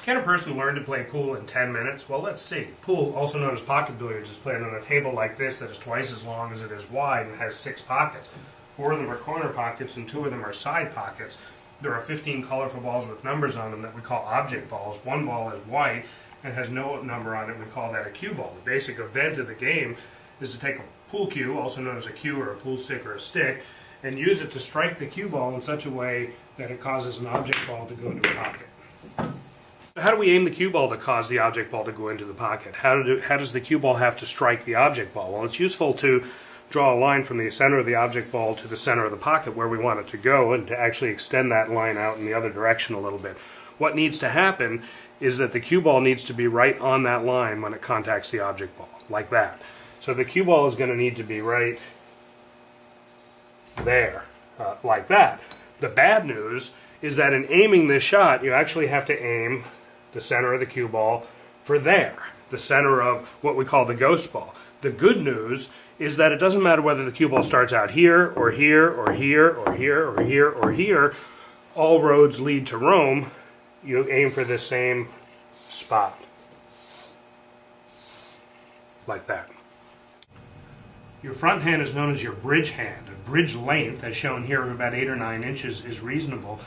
Can a person learn to play pool in 10 minutes? Well, let's see. Pool, also known as pocket billiards, is played on a table like this that is twice as long as it is wide and has 6 pockets. 4 of them are corner pockets and 2 of them are side pockets. There are 15 colorful balls with numbers on them that we call object balls. One ball is white and has no number on it. We call that a cue ball. The basic event of the game is to take a pool cue, also known as a cue or a pool stick or a stick, and use it to strike the cue ball in such a way that it causes an object ball to go into a pocket. How do we aim the cue ball to cause the object ball to go into the pocket? How does the cue ball have to strike the object ball? Well, it's useful to draw a line from the center of the object ball to the center of the pocket where we want it to go, and to actually extend that line out in the other direction a little bit. What needs to happen is that the cue ball needs to be right on that line when it contacts the object ball, like that. So the cue ball is going to need to be right there, like that. The bad news is that in aiming this shot, you actually have to aim the center of the cue ball for there, the center of what we call the ghost ball. The good news is that it doesn't matter whether the cue ball starts out here, or here, or here, or here, or here, or here. All roads lead to Rome. You aim for this same spot, like that. Your front hand is known as your bridge hand. A bridge length, as shown here, of about 8 or 9 inches is reasonable.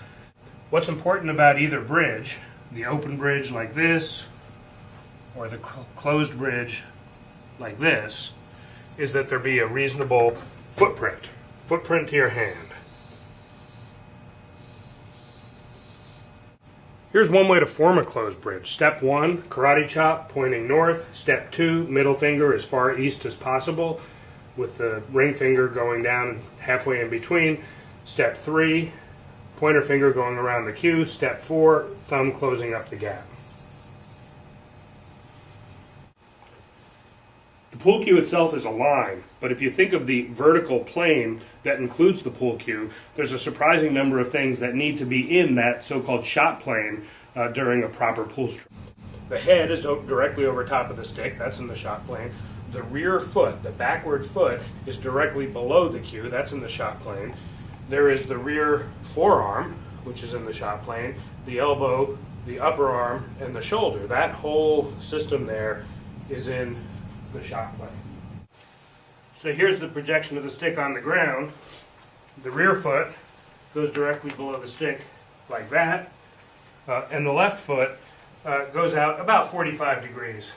What's important about either bridge, the open bridge like this, or the closed bridge like this, is that there be a reasonable footprint to your hand. Here's one way to form a closed bridge. Step 1, karate chop, pointing north. Step 2, middle finger as far east as possible, with the ring finger going down halfway in between. Step 3, pointer finger going around the cue. Step 4, thumb closing up the gap. The pool cue itself is a line, but if you think of the vertical plane that includes the pool cue, there's a surprising number of things that need to be in that so-called shot plane during a proper pool stroke. The head is directly over top of the stick, that's in the shot plane. The rear foot, the backward foot, is directly below the cue, that's in the shot plane. There is the rear forearm, which is in the shot plane, the elbow, the upper arm, and the shoulder. That whole system there is in the shot plane. So here's the projection of the stick on the ground. The rear foot goes directly below the stick like that, and the left foot goes out about 45 degrees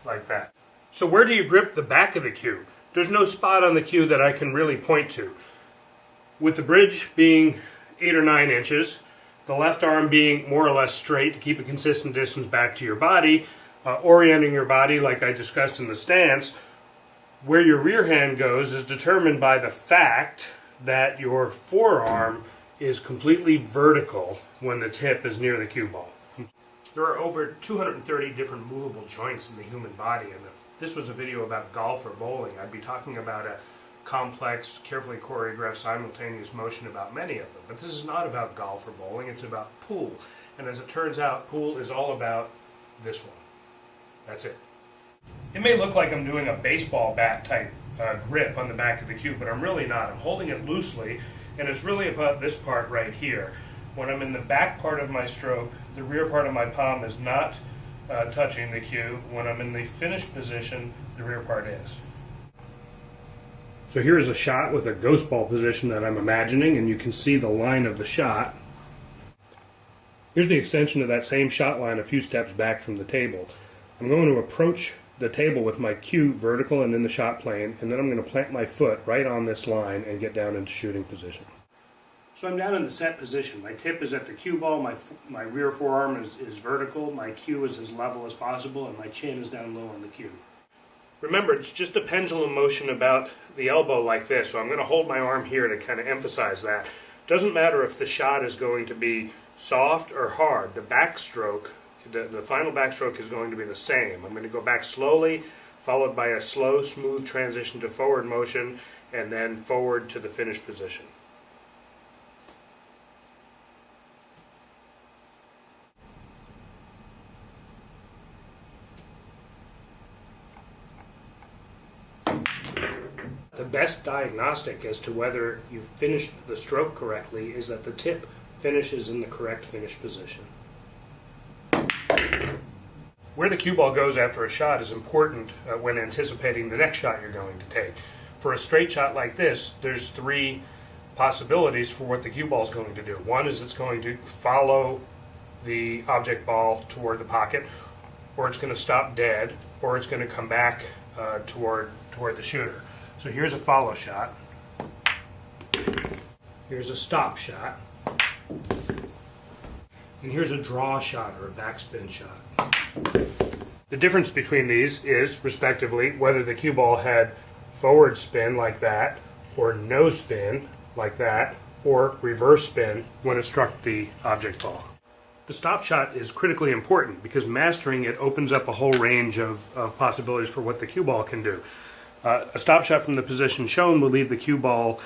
like that. So where do you grip the back of the cue? There's no spot on the cue that I can really point to. With the bridge being 8 or 9 inches, the left arm being more or less straight to keep a consistent distance back to your body, orienting your body like I discussed in the stance, where your rear hand goes is determined by the fact that your forearm is completely vertical when the tip is near the cue ball. There are over 230 different movable joints in the human body, and if this was a video about golf or bowling, I'd be talking about a complex, carefully choreographed, simultaneous motion about many of them. But this is not about golf or bowling, it's about pool. And as it turns out, pool is all about this one. That's it. It may look like I'm doing a baseball bat type grip on the back of the cue, but I'm really not. I'm holding it loosely, and it's really about this part right here. When I'm in the back part of my stroke, the rear part of my palm is not touching the cue. When I'm in the finished position, the rear part is. So here's a shot with a ghost ball position that I'm imagining, and you can see the line of the shot. Here's the extension of that same shot line a few steps back from the table. I'm going to approach the table with my cue vertical and in the shot plane, and then I'm going to plant my foot right on this line and get down into shooting position. So I'm down in the set position. My tip is at the cue ball, my rear forearm is vertical, my cue is as level as possible, and my chin is down low on the cue. Remember, it's just a pendulum motion about the elbow like this, so I'm going to hold my arm here to kind of emphasize that. It doesn't matter if the shot is going to be soft or hard. The backstroke, the final backstroke is going to be the same. I'm going to go back slowly, followed by a slow, smooth transition to forward motion, and then forward to the finished position. The best diagnostic as to whether you've finished the stroke correctly is that the tip finishes in the correct finish position. Where the cue ball goes after a shot is important when anticipating the next shot you're going to take. For a straight shot like this, there's three possibilities for what the cue ball is going to do. One is it's going to follow the object ball toward the pocket, or it's going to stop dead, or it's going to come back toward the shooter. So here's a follow shot. Here's a stop shot. And here's a draw shot or a backspin shot. The difference between these is, respectively, whether the cue ball had forward spin like that, or no spin like that, or reverse spin when it struck the object ball. The stop shot is critically important because mastering it opens up a whole range of possibilities for what the cue ball can do. A stop shot from the position shown will leave the cue ball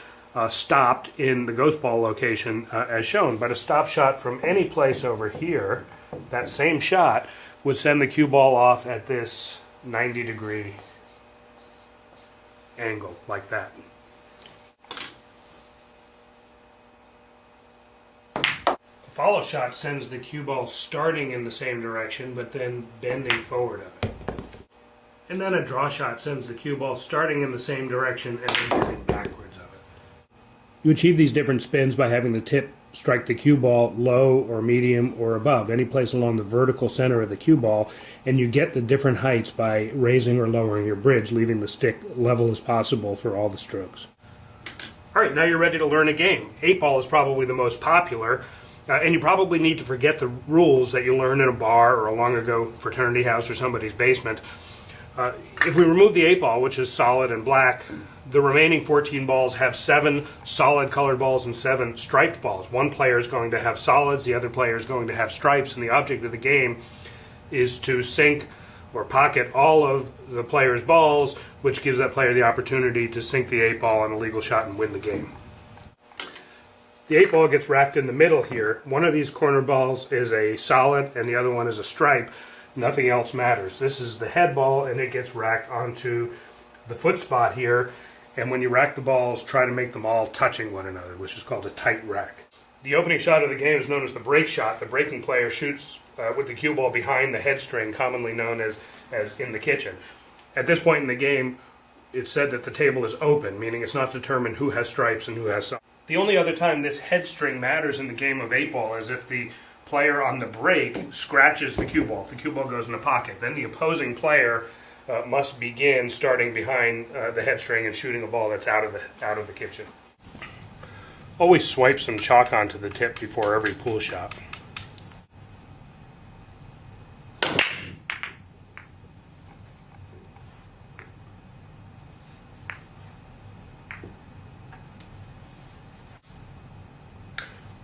stopped in the ghost ball location as shown, but a stop shot from any place over here, that same shot, would send the cue ball off at this 90-degree angle, like that. A follow shot sends the cue ball starting in the same direction, but then bending forward of it. And then a draw shot sends the cue ball starting in the same direction and then bending backwards of it. You achieve these different spins by having the tip strike the cue ball low or medium or above, any place along the vertical center of the cue ball, and you get the different heights by raising or lowering your bridge, leaving the stick level as possible for all the strokes. All right, now you're ready to learn a game. 8-ball is probably the most popular, and you probably need to forget the rules that you learned in a bar or a long-ago fraternity house or somebody's basement. If we remove the 8-ball, which is solid and black, the remaining 14 balls have 7 solid colored balls and 7 striped balls. One player is going to have solids, the other player is going to have stripes, and the object of the game is to sink or pocket all of the player's balls, which gives that player the opportunity to sink the 8-ball on a legal shot and win the game. The 8-ball gets racked in the middle here. One of these corner balls is a solid and the other one is a stripe. Nothing else matters. This is the head ball, and it gets racked onto the foot spot here. And when you rack the balls, try to make them all touching one another, which is called a tight rack. The opening shot of the game is known as the break shot. The breaking player shoots with the cue ball behind the head string, commonly known as in the kitchen. At this point in the game, it's said that the table is open, meaning it's not determined who has stripes and who has some. The only other time this head string matters in the game of 8-ball is if the player on the break scratches the cue ball. If the cue ball goes in a pocket, then the opposing player must begin starting behind the head string and shooting a ball that's out of the kitchen. Always swipe some chalk onto the tip before every pool shot.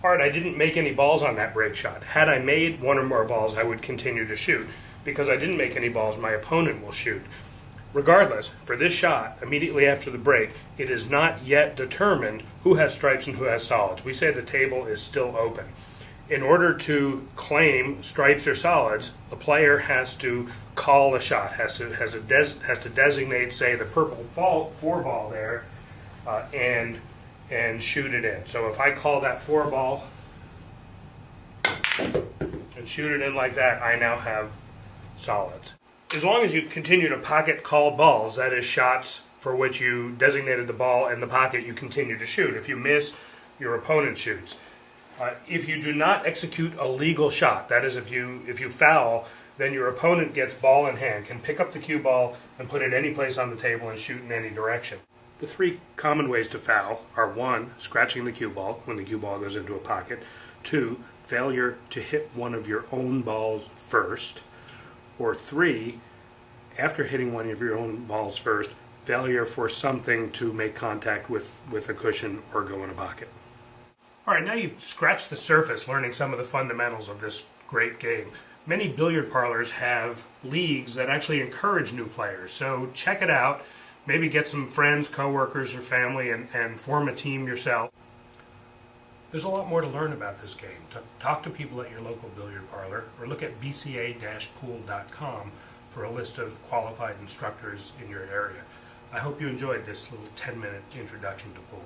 Alright, I didn't make any balls on that break shot. Had I made one or more balls, I would continue to shoot. Because I didn't make any balls, my opponent will shoot. Regardless, for this shot, immediately after the break, it is not yet determined who has stripes and who has solids. We say the table is still open. In order to claim stripes or solids, a player has to call a shot, has to designate, say, the purple 4 ball there, and shoot it in. So if I call that 4 ball and shoot it in like that, I now have solids. As long as you continue to pocket called balls, that is shots for which you designated the ball in the pocket, you continue to shoot. If you miss, your opponent shoots. If you do not execute a legal shot, that is if you foul, then your opponent gets ball in hand, can pick up the cue ball and put it any place on the table and shoot in any direction. The 3 common ways to foul are 1, scratching the cue ball when the cue ball goes into a pocket, 2, failure to hit one of your own balls first, or 3, after hitting one of your own balls first, failure for something to make contact with a cushion or go in a pocket. Alright, now you've scratched the surface learning some of the fundamentals of this great game. Many billiard parlors have leagues that actually encourage new players, so check it out. Maybe get some friends, coworkers, or family and form a team yourself. There's a lot more to learn about this game. Talk to people at your local billiard parlor or look at bca-pool.com for a list of qualified instructors in your area. I hope you enjoyed this little 10-minute introduction to pool.